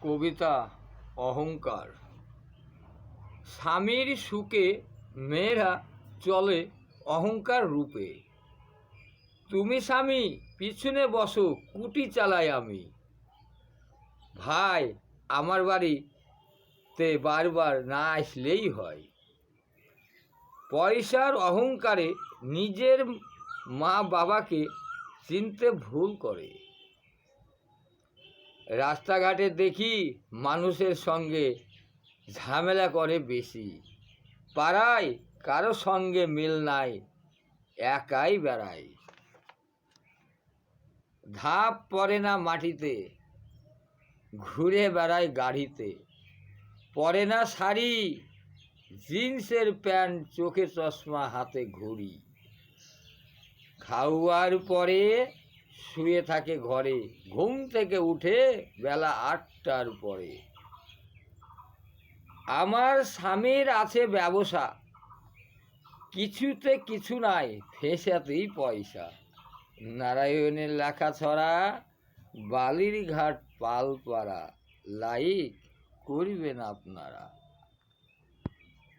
কবিতা অহংকার। স্বামীর সুখে মেয়েরা চলে অহংকার রূপে। তুমি স্বামী পিছনে বসো, কুটি চালাই আমি। ভাই আমার বাড়িতে বারবার না আসলেই হয়। পয়সার অহংকারে নিজের মা বাবাকে চিনতে ভুল করে। রাস্তাঘাটে দেখি মানুষের সঙ্গে ঝামেলা করে বেশি। পাড়ায় কারো সঙ্গে মিল নাই, একাই বেড়ায়। ধাপ পড়ে না মাটিতে, ঘুরে বেড়ায় গাড়িতে। পরে না শাড়ি, জিন্সের প্যান্ট, চোখে চশমা, হাতে ঘড়ি। খাওয়ার পরে শুয়ে থাকে ঘরে, ঘুম থেকে উঠে বেলা 8টার পরে। আমার স্বামীর আছে ব্যবসা, কিছুতে কিছু নাই, ফেসাতেই পয়সা। নারায়ণের লেখা ছড়া, বালির ঘাট পালপাড়া, লাইক করবেন আপনারা।